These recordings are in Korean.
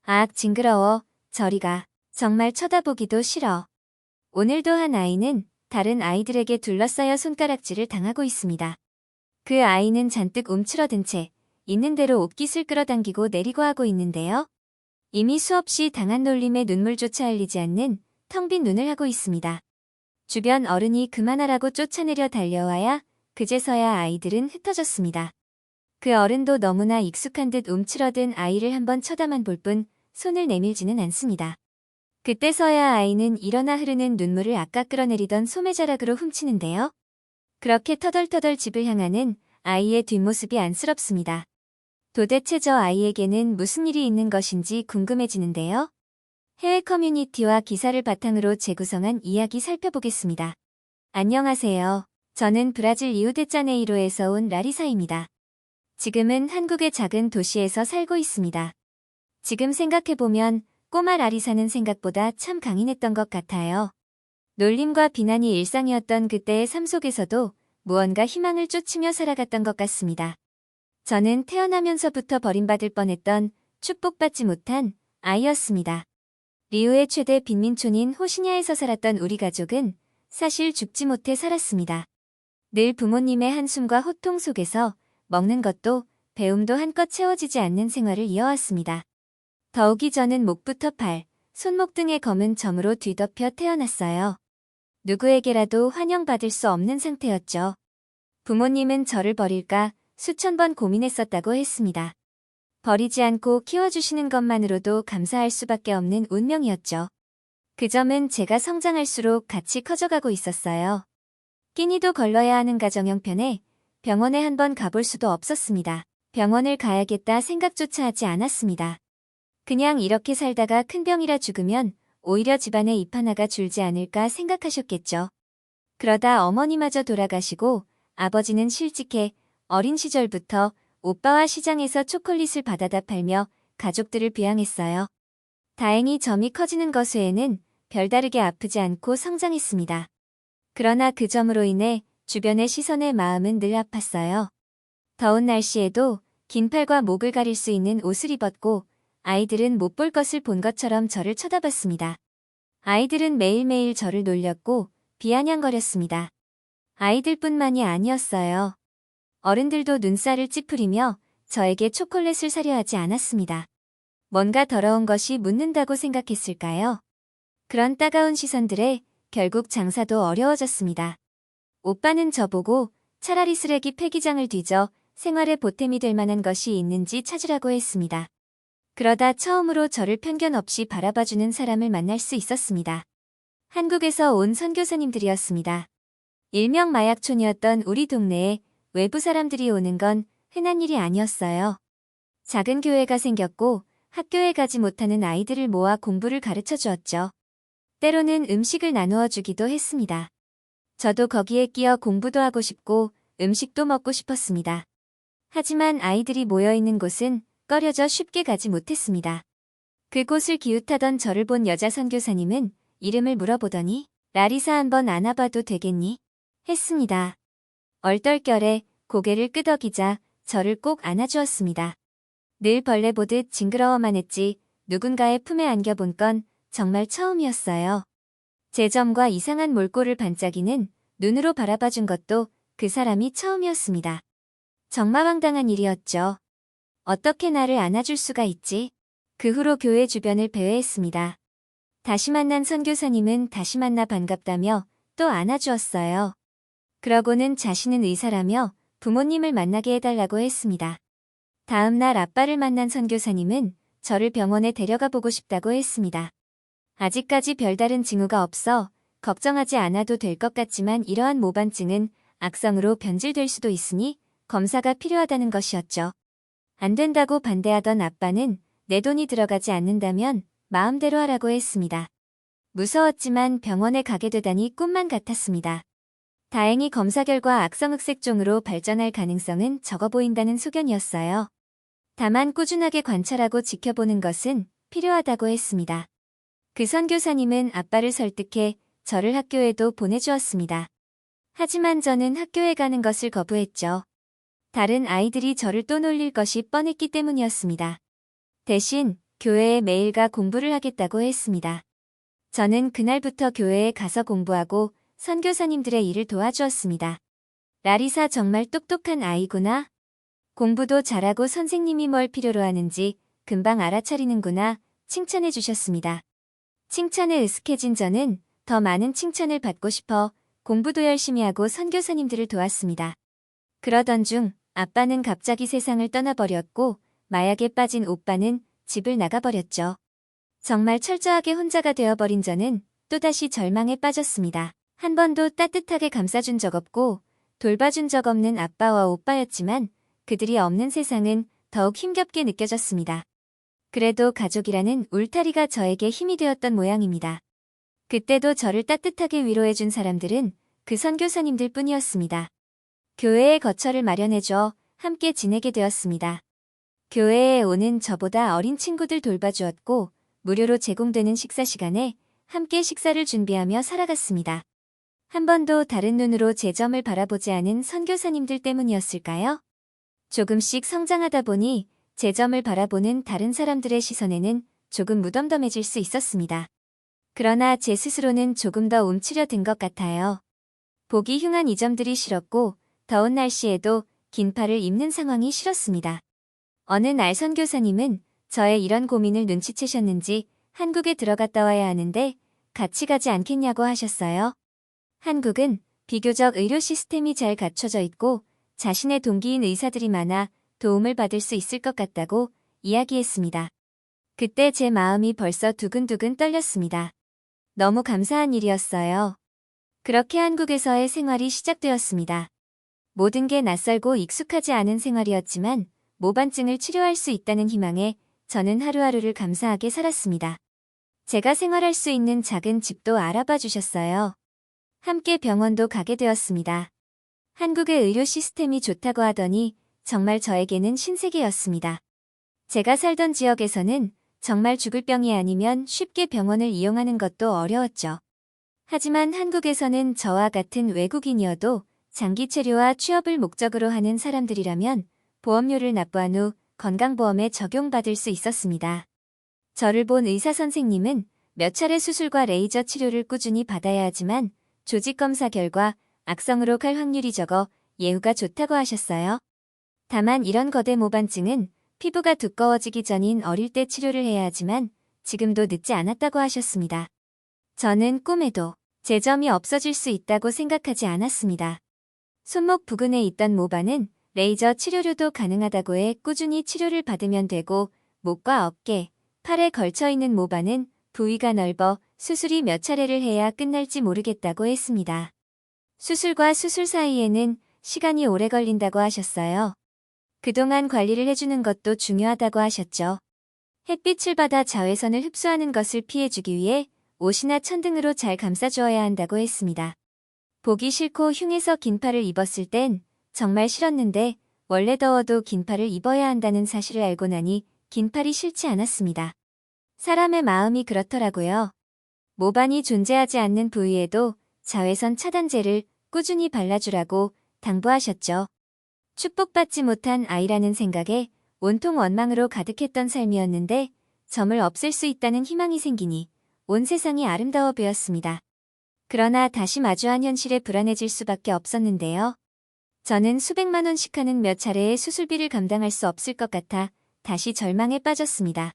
악, 징그러워. 저리 가. 정말 쳐다보기도 싫어. 오늘도 한 아이는 다른 아이들에게 둘러싸여 손가락질을 당하고 있습니다. 그 아이는 잔뜩 움츠러든 채 있는 대로 옷깃을 끌어당기고 내리고 하고 있는데요. 이미 수없이 당한 놀림에 눈물조차 흘리지 않는 텅 빈 눈을 하고 있습니다. 주변 어른이 그만하라고 쫓아내려 달려와야 그제서야 아이들은 흩어졌습니다. 그 어른도 너무나 익숙한 듯 움츠러든 아이를 한번 쳐다만 볼 뿐 손을 내밀지는 않습니다. 그때서야 아이는 일어나 흐르는 눈물을 아까 끌어내리던 소매자락으로 훔치는데요. 그렇게 터덜터덜 집을 향하는 아이의 뒷모습이 안쓰럽습니다. 도대체 저 아이에게는 무슨 일이 있는 것인지 궁금해지는데요. 해외 커뮤니티와 기사를 바탕으로 재구성한 이야기 살펴보겠습니다. 안녕하세요. 저는 브라질 리우데자네이루에서 온 라리사입니다. 지금은 한국의 작은 도시에서 살고 있습니다. 지금 생각해보면 꼬마 라리사는 생각보다 참 강인했던 것 같아요. 놀림과 비난이 일상이었던 그때의 삶 속에서도 무언가 희망을 쫓으며 살아갔던 것 같습니다. 저는 태어나면서부터 버림받을 뻔했던 축복받지 못한 아이였습니다. 리우의 최대 빈민촌인 호시냐에서 살았던 우리 가족은 사실 죽지 못해 살았습니다. 늘 부모님의 한숨과 호통 속에서 먹는 것도 배움도 한껏 채워지지 않는 생활을 이어왔습니다. 더욱이 저는 목부터 팔, 손목 등의 검은 점으로 뒤덮여 태어났어요. 누구에게라도 환영받을 수 없는 상태였죠. 부모님은 저를 버릴까 수천 번 고민했었다고 했습니다. 버리지 않고 키워주시는 것만으로도 감사할 수밖에 없는 운명이었죠. 그 점은 제가 성장할수록 같이 커져가고 있었어요. 끼니도 걸러야 하는 가정 형편에 병원에 한번 가볼 수도 없었습니다. 병원을 가야겠다 생각조차 하지 않았습니다. 그냥 이렇게 살다가 큰 병이라 죽으면 오히려 집안에 입 하나가 줄지 않을까 생각하셨겠죠. 그러다 어머니마저 돌아가시고 아버지는 실직해 어린 시절부터 오빠와 시장에서 초콜릿을 받아다 팔며 가족들을 부양했어요. 다행히 점이 커지는 것 외에는 별다르게 아프지 않고 성장했습니다. 그러나 그 점으로 인해 주변의 시선에 마음은 늘 아팠어요. 더운 날씨에도 긴 팔과 목을 가릴 수 있는 옷을 입었고 아이들은 못 볼 것을 본 것처럼 저를 쳐다봤습니다. 아이들은 매일매일 저를 놀렸고 비아냥거렸습니다. 아이들뿐만이 아니었어요. 어른들도 눈살을 찌푸리며 저에게 초콜릿을 사려 하지 않았습니다. 뭔가 더러운 것이 묻는다고 생각했을까요? 그런 따가운 시선들에 결국 장사도 어려워졌습니다. 오빠는 저보고 차라리 쓰레기 폐기장을 뒤져 생활에 보탬이 될 만한 것이 있는지 찾으라고 했습니다. 그러다 처음으로 저를 편견 없이 바라봐주는 사람을 만날 수 있었습니다. 한국에서 온 선교사님들이었습니다. 일명 마약촌이었던 우리 동네에 외부 사람들이 오는 건 흔한 일이 아니었어요. 작은 교회가 생겼고 학교에 가지 못하는 아이들을 모아 공부를 가르쳐 주었죠. 때로는 음식을 나누어 주기도 했습니다. 저도 거기에 끼어 공부도 하고 싶고 음식도 먹고 싶었습니다. 하지만 아이들이 모여있는 곳은 꺼려져 쉽게 가지 못했습니다. 그곳을 기웃하던 저를 본 여자 선교사님은 이름을 물어보더니 라리사 한번 안아봐도 되겠니? 했습니다. 얼떨결에 고개를 끄덕이자 저를 꼭 안아주었습니다. 늘 벌레 보듯 징그러워만 했지 누군가의 품에 안겨본 건 정말 처음이었어요. 제 점과 이상한 몰골을 반짝이는 눈으로 바라봐준 것도 그 사람이 처음이었습니다. 정말 황당한 일이었죠. 어떻게 나를 안아줄 수가 있지? 그 후로 교회 주변을 배회했습니다. 다시 만난 선교사님은 다시 만나 반갑다며 또 안아주었어요. 그러고는 자신은 의사라며 부모님을 만나게 해달라고 했습니다. 다음 날 아빠를 만난 선교사님은 저를 병원에 데려가 보고 싶다고 했습니다. 아직까지 별다른 징후가 없어 걱정하지 않아도 될 것 같지만 이러한 모반증은 악성으로 변질될 수도 있으니 검사가 필요하다는 것이었죠. 안 된다고 반대하던 아빠는 내 돈이 들어가지 않는다면 마음대로 하라고 했습니다. 무서웠지만 병원에 가게 되다니 꿈만 같았습니다. 다행히 검사 결과 악성흑색종으로 발전할 가능성은 적어 보인다는 소견이었어요. 다만 꾸준하게 관찰하고 지켜보는 것은 필요하다고 했습니다. 그 선교사님은 아빠를 설득해 저를 학교에도 보내주었습니다. 하지만 저는 학교에 가는 것을 거부했죠. 다른 아이들이 저를 또 놀릴 것이 뻔했기 때문이었습니다. 대신 교회에 매일 가 공부를 하겠다고 했습니다. 저는 그날부터 교회에 가서 공부하고 선교사님들의 일을 도와주었습니다. 라리사 정말 똑똑한 아이구나. 공부도 잘하고 선생님이 뭘 필요로 하는지 금방 알아차리는구나 칭찬해 주셨습니다. 칭찬에 으스해진 저는 더 많은 칭찬을 받고 싶어 공부도 열심히 하고 선교사님들을 도왔습니다. 그러던 중 아빠는 갑자기 세상을 떠나버렸고 마약에 빠진 오빠는 집을 나가버렸죠. 정말 철저하게 혼자가 되어버린 저는 또다시 절망에 빠졌습니다. 한 번도 따뜻하게 감싸준 적 없고 돌봐준 적 없는 아빠와 오빠였지만 그들이 없는 세상은 더욱 힘겹게 느껴졌습니다. 그래도 가족이라는 울타리가 저에게 힘이 되었던 모양입니다. 그때도 저를 따뜻하게 위로해준 사람들은 그 선교사님들 뿐이었습니다. 교회에 거처를 마련해줘 함께 지내게 되었습니다. 교회에 오는 저보다 어린 친구들 돌봐주었고 무료로 제공되는 식사 시간에 함께 식사를 준비하며 살아갔습니다. 한 번도 다른 눈으로 제 점을 바라보지 않은 선교사님들 때문이었을까요? 조금씩 성장하다 보니 제 점을 바라보는 다른 사람들의 시선에는 조금 무덤덤해질 수 있었습니다. 그러나 제 스스로는 조금 더 움츠려든 것 같아요. 보기 흉한 이 점들이 싫었고 더운 날씨에도 긴 팔을 입는 상황이 싫었습니다. 어느 날 선교사님은 저의 이런 고민을 눈치채셨는지 한국에 들어갔다 와야 하는데 같이 가지 않겠냐고 하셨어요. 한국은 비교적 의료 시스템이 잘 갖춰져 있고 자신의 동기인 의사들이 많아 도움을 받을 수 있을 것 같다고 이야기했습니다. 그때 제 마음이 벌써 두근두근 떨렸습니다. 너무 감사한 일이었어요. 그렇게 한국에서의 생활이 시작되었습니다. 모든 게 낯설고 익숙하지 않은 생활이었지만 모반증을 치료할 수 있다는 희망에 저는 하루하루를 감사하게 살았습니다. 제가 생활할 수 있는 작은 집도 알아봐 주셨어요. 함께 병원도 가게 되었습니다. 한국의 의료 시스템이 좋다고 하더니 정말 저에게는 신세계였습니다. 제가 살던 지역에서는 정말 죽을 병이 아니면 쉽게 병원을 이용하는 것도 어려웠죠. 하지만 한국에서는 저와 같은 외국인이어도 장기 체류와 취업을 목적으로 하는 사람들이라면 보험료를 납부한 후 건강보험에 적용받을 수 있었습니다. 저를 본 의사 선생님은 몇 차례 수술과 레이저 치료를 꾸준히 받아야 하지만 조직검사 결과 악성으로 갈 확률이 적어 예후가 좋다고 하셨어요. 다만 이런 거대 모반증은 피부가 두꺼워지기 전인 어릴 때 치료를 해야 하지만 지금도 늦지 않았다고 하셨습니다. 저는 꿈에도 제 점이 없어질 수 있다고 생각하지 않았습니다. 손목 부근에 있던 모반은 레이저 치료료도 가능하다고 해 꾸준히 치료를 받으면 되고 목과 어깨, 팔에 걸쳐 있는 모반은 부위가 넓어 수술이 몇 차례를 해야 끝날지 모르겠다고 했습니다. 수술과 수술 사이에는 시간이 오래 걸린다고 하셨어요. 그동안 관리를 해주는 것도 중요하다고 하셨죠. 햇빛을 받아 자외선을 흡수하는 것을 피해주기 위해 옷이나 천 등으로 잘 감싸주어야 한다고 했습니다. 보기 싫고 흉해서 긴팔을 입었을 땐 정말 싫었는데 원래 더워도 긴팔을 입어야 한다는 사실을 알고 나니 긴팔이 싫지 않았습니다. 사람의 마음이 그렇더라고요. 모반이 존재하지 않는 부위에도 자외선 차단제를 꾸준히 발라주라고 당부하셨죠. 축복받지 못한 아이라는 생각에 온통 원망으로 가득했던 삶이었는데 점을 없앨 수 있다는 희망이 생기니 온 세상이 아름다워 보였습니다. 그러나 다시 마주한 현실에 불안해질 수밖에 없었는데요. 저는 수백만 원씩 하는 몇 차례의 수술비를 감당할 수 없을 것 같아 다시 절망에 빠졌습니다.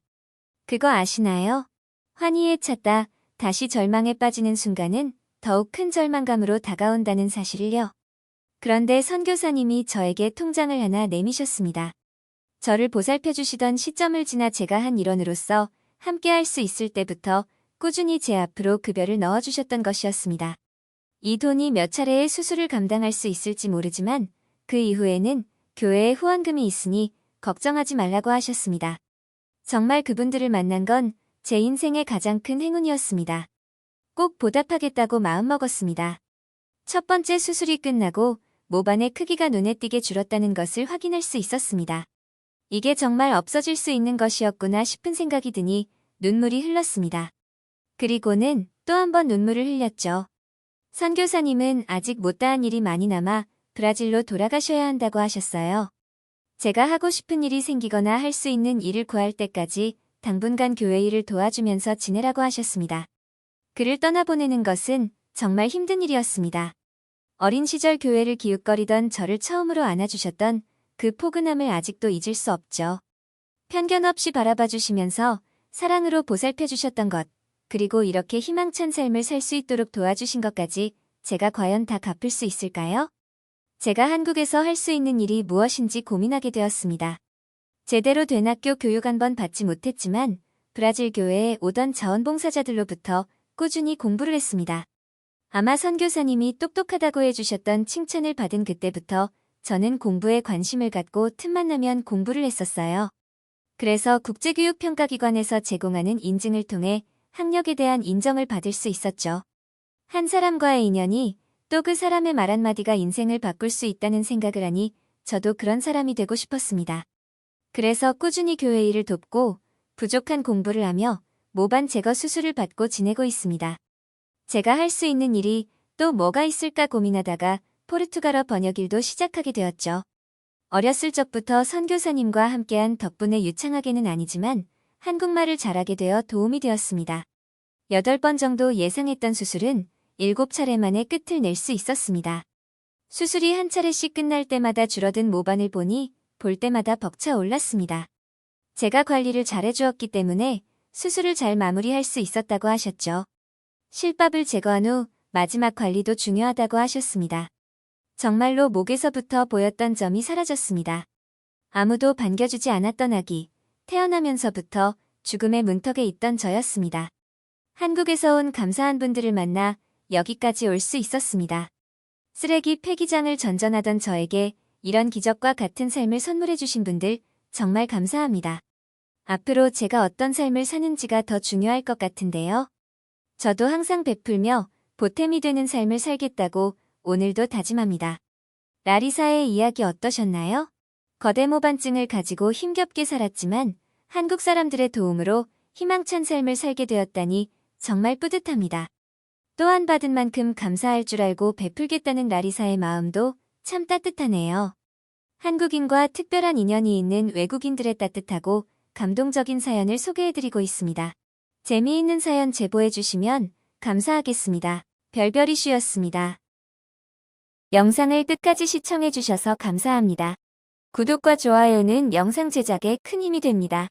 그거 아시나요? 환희에 찼다 다시 절망에 빠지는 순간은 더욱 큰 절망감으로 다가온다는 사실을요. 그런데 선교사님이 저에게 통장을 하나 내미셨습니다. 저를 보살펴 주시던 시점을 지나 제가 한 일원으로서 함께 할 수 있을 때부터 꾸준히 제 앞으로 급여를 넣어주셨던 것이었습니다. 이 돈이 몇 차례의 수술을 감당할 수 있을지 모르지만 그 이후에는 교회에 후원금이 있으니 걱정하지 말라고 하셨습니다. 정말 그분들을 만난 건 제 인생의 가장 큰 행운이었습니다. 꼭 보답하겠다고 마음먹었습니다. 첫 번째 수술이 끝나고 모반의 크기가 눈에 띄게 줄었다는 것을 확인할 수 있었습니다. 이게 정말 없어질 수 있는 것이었구나 싶은 생각이 드니 눈물이 흘렀습니다. 그리고는 또 한 번 눈물을 흘렸죠. 선교사님은 아직 못다한 일이 많이 남아 브라질로 돌아가셔야 한다고 하셨어요. 제가 하고 싶은 일이 생기거나 할 수 있는 일을 구할 때까지 당분간 교회 일을 도와주면서 지내라고 하셨습니다. 그를 떠나보내는 것은 정말 힘든 일이었습니다. 어린 시절 교회를 기웃거리던 저를 처음으로 안아주셨던 그 포근함을 아직도 잊을 수 없죠. 편견 없이 바라봐 주시면서 사랑으로 보살펴 주셨던 것, 그리고 이렇게 희망찬 삶을 살 수 있도록 도와주신 것까지 제가 과연 다 갚을 수 있을까요? 제가 한국에서 할 수 있는 일이 무엇인지 고민하게 되었습니다. 제대로 된 학교 교육 한 번 받지 못했지만 브라질 교회에 오던 자원봉사자들로부터 꾸준히 공부를 했습니다. 아마 선교사님이 똑똑하다고 해주셨던 칭찬을 받은 그때부터 저는 공부에 관심을 갖고 틈만 나면 공부를 했었어요. 그래서 국제교육평가기관에서 제공하는 인증을 통해 학력에 대한 인정을 받을 수 있었죠. 한 사람과의 인연이 또 그 사람의 말 한마디가 인생을 바꿀 수 있다는 생각을 하니 저도 그런 사람이 되고 싶었습니다. 그래서 꾸준히 교회 일을 돕고 부족한 공부를 하며 모반 제거 수술을 받고 지내고 있습니다. 제가 할 수 있는 일이 또 뭐가 있을까 고민하다가 포르투갈어 번역일도 시작하게 되었죠. 어렸을 적부터 선교사님과 함께한 덕분에 유창하게는 아니지만 한국말을 잘하게 되어 도움이 되었습니다. 8번 정도 예상했던 수술은 7차례 만에 끝을 낼 수 있었습니다. 수술이 한 차례씩 끝날 때마다 줄어든 모반을 보니 볼 때마다 벅차 올랐습니다. 제가 관리를 잘해주었기 때문에 수술을 잘 마무리할 수 있었다고 하셨죠. 실밥을 제거한 후 마지막 관리도 중요하다고 하셨습니다. 정말로 목에서부터 보였던 점이 사라졌습니다. 아무도 반겨주지 않았던 아기, 태어나면서부터 죽음의 문턱에 있던 저였습니다. 한국에서 온 감사한 분들을 만나 여기까지 올 수 있었습니다. 쓰레기 폐기장을 전전하던 저에게 이런 기적과 같은 삶을 선물해 주신 분들 정말 감사합니다. 앞으로 제가 어떤 삶을 사는지가 더 중요할 것 같은데요. 저도 항상 베풀며 보탬이 되는 삶을 살겠다고 오늘도 다짐합니다. 라리사의 이야기 어떠셨나요? 거대 모반증을 가지고 힘겹게 살았지만 한국 사람들의 도움으로 희망찬 삶을 살게 되었다니 정말 뿌듯합니다. 또한 받은 만큼 감사할 줄 알고 베풀겠다는 라리사의 마음도 참 따뜻하네요. 한국인과 특별한 인연이 있는 외국인들의 따뜻하고 감동적인 사연을 소개해드리고 있습니다. 재미있는 사연 제보해주시면 감사하겠습니다. 별별이슈였습니다. 영상을 끝까지 시청해주셔서 감사합니다. 구독과 좋아요는 영상 제작에 큰 힘이 됩니다.